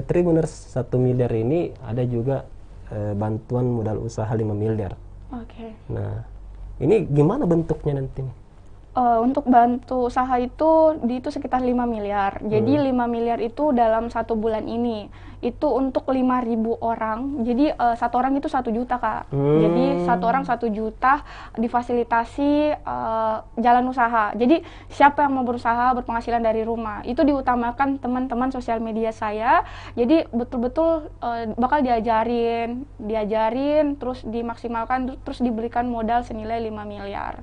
Tribuners 1 miliar ini ada juga bantuan modal usaha 5 miliar. Oke. Nah, ini gimana bentuknya nanti? Untuk bantu usaha itu sekitar 5 miliar. Jadi 5 miliar itu dalam 1 bulan ini. Itu untuk 5.000 orang. Jadi 1 orang itu 1 juta, Kak. Jadi 1 orang 1 juta difasilitasi jalan usaha. Jadi siapa yang mau berusaha berpenghasilan dari rumah, itu diutamakan teman-teman sosial media saya. Jadi betul-betul bakal diajarin, terus dimaksimalkan, terus diberikan modal senilai 5 miliar.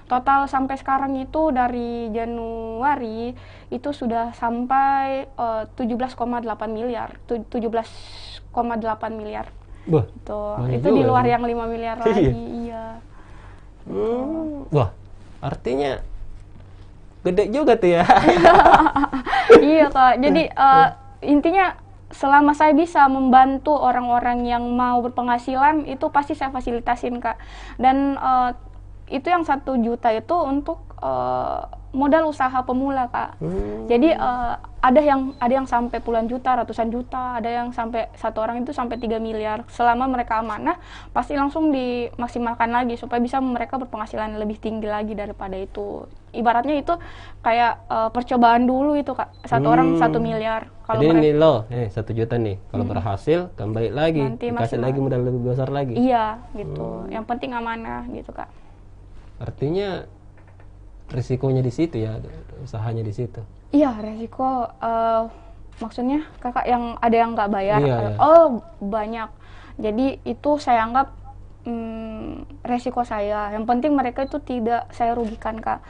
Total sampai sekarang itu dari Januari itu sudah sampai 17,8 miliar. 17,8 miliar. Wah, itu di luar yang 5 miliar lagi. Iya. Wah, artinya gede juga tuh ya. Iya, Kak. Jadi intinya selama saya bisa membantu orang-orang yang mau berpenghasilan, itu pasti saya fasilitasin, Kak. Dan itu yang 1 juta itu untuk modal usaha pemula, Kak. Jadi ada yang sampai puluhan juta, ratusan juta, ada yang sampai 1 orang itu sampai 3 miliar. Selama mereka amanah, pasti langsung dimaksimalkan lagi supaya bisa mereka berpenghasilan lebih tinggi lagi daripada itu. Ibaratnya itu kayak percobaan dulu itu, Kak. 1 orang 1 miliar. Jadi ini loh, 1 juta nih. Kalau berhasil, kembali lagi, dikasih lagi modal lebih besar lagi. Iya, gitu. Yang penting amanah gitu, Kak. Artinya risikonya di situ ya, usahanya di situ. Iya, resiko maksudnya Kakak yang ada yang nggak bayar. Iya. Oh, banyak. Jadi itu saya anggap resiko saya. Yang penting mereka itu tidak saya rugikan, Kak.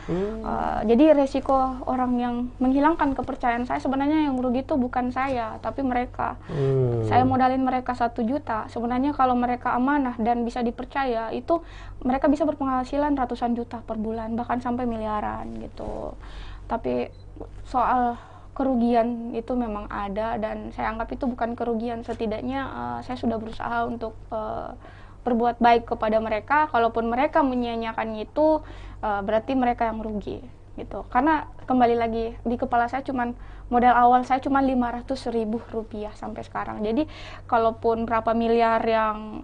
Jadi resiko orang yang menghilangkan kepercayaan saya, sebenarnya yang rugi itu bukan saya, tapi mereka. Saya modalin mereka 1 juta. Sebenarnya kalau mereka amanah dan bisa dipercaya, itu mereka bisa berpenghasilan ratusan juta per bulan, bahkan sampai miliaran gitu. Tapi soal kerugian itu memang ada, dan saya anggap itu bukan kerugian. Setidaknya saya sudah berusaha untuk berbuat baik kepada mereka. Kalaupun mereka menyia-nyiakan itu, berarti mereka yang rugi gitu. Karena kembali lagi di kepala saya cuman modal awal saya cuma 500.000 rupiah sampai sekarang. Jadi kalaupun berapa miliar yang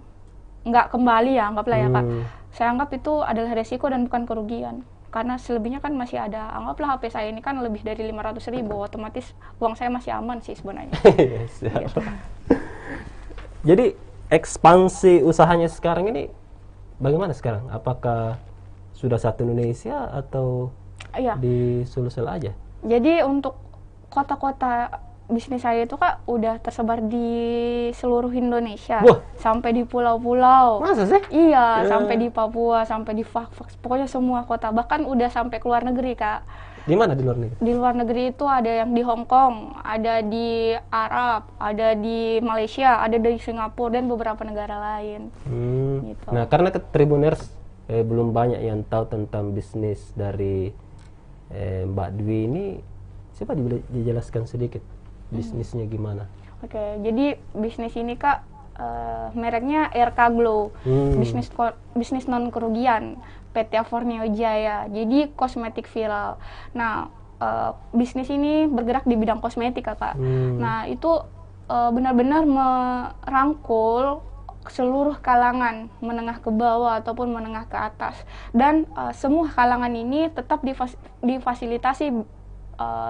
nggak kembali ya, anggaplah ya, Kak. Saya anggap itu adalah resiko dan bukan kerugian. Karena selebihnya kan masih ada. Anggaplah HP saya ini kan lebih dari 500.000, otomatis uang saya masih aman sih sebenarnya. Gitu. Jadi ekspansi usahanya sekarang ini bagaimana sekarang? Apakah sudah satu Indonesia atau di Sulsel aja? Jadi untuk kota-kota bisnis saya itu, Kak, udah tersebar di seluruh Indonesia. Wah. Sampai di pulau-pulau. Masa sih? Iya, sampai di Papua, sampai di Fakfak, pokoknya semua kota. Bahkan udah sampai ke luar negeri, Kak. Di mana di luar negeri? Di luar negeri itu ada yang di Hong Kong, ada di Arab, ada di Malaysia, ada di Singapura, dan beberapa negara lain. Gitu. Nah, karena Tribuners belum banyak yang tahu tentang bisnis dari Mbak Dwi ini, coba dijelaskan sedikit bisnisnya gimana? Oke, jadi bisnis ini, Kak, mereknya RK Glow, bisnis non kerugian. PT Aforneo Jaya, jadi kosmetik viral. Nah, bisnis ini bergerak di bidang kosmetik, Kak. Nah, itu benar-benar merangkul seluruh kalangan, menengah ke bawah ataupun menengah ke atas. Dan semua kalangan ini tetap difasilitasi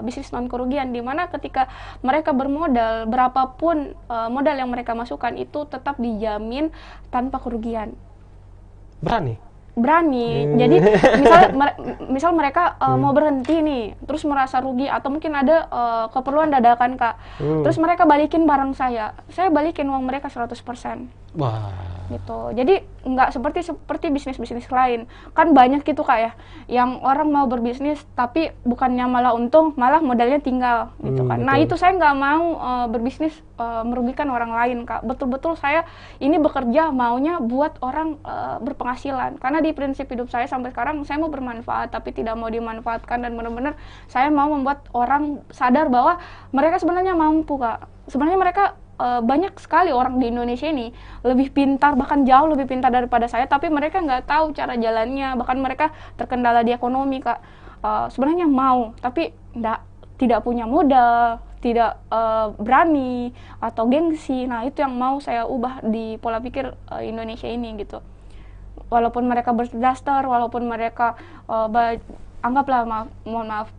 bisnis non kerugian, di mana ketika mereka bermodal, berapapun modal yang mereka masukkan itu tetap dijamin tanpa kerugian. Berani. Jadi misal mereka mau berhenti nih, terus merasa rugi atau mungkin ada keperluan dadakan, Kak. Terus mereka balikin barang saya balikin uang mereka 100%. Wah. Gitu. Jadi nggak seperti bisnis-bisnis lain. Kan banyak gitu, Kak, ya, yang orang mau berbisnis tapi bukannya malah untung, malah modalnya tinggal gitu kan. Nah, itu saya nggak mau berbisnis merugikan orang lain, Kak. Betul-betul saya ini bekerja maunya buat orang berpenghasilan. Karena di prinsip hidup saya sampai sekarang, saya mau bermanfaat tapi tidak mau dimanfaatkan, dan benar-benar saya mau membuat orang sadar bahwa mereka sebenarnya mampu, Kak. Sebenarnya mereka banyak sekali orang di Indonesia ini lebih pintar, bahkan jauh lebih pintar daripada saya, tapi mereka nggak tahu cara jalannya, bahkan mereka terkendala di ekonomi, Kak. Sebenarnya mau, tapi tidak punya modal, tidak berani atau gengsi. Nah, itu yang mau saya ubah di pola pikir Indonesia ini gitu. Walaupun mereka berdaster, walaupun mereka anggaplah mohon maaf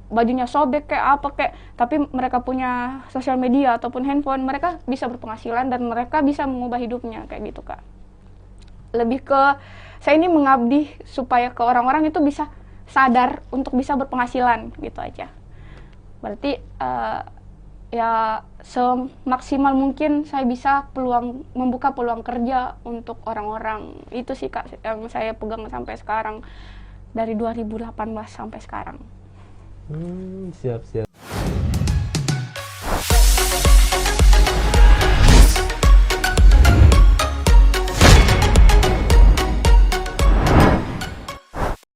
bajunya sobek kayak apa kayak, tapi mereka punya sosial media ataupun handphone, mereka bisa berpenghasilan dan mereka bisa mengubah hidupnya kayak gitu, Kak. Lebih ke saya ini mengabdi supaya ke orang-orang itu bisa sadar untuk bisa berpenghasilan gitu aja. Berarti ya semaksimal mungkin saya bisa membuka peluang kerja untuk orang-orang. Itu sih, Kak, yang saya pegang sampai sekarang, dari 2018 sampai sekarang. Siap.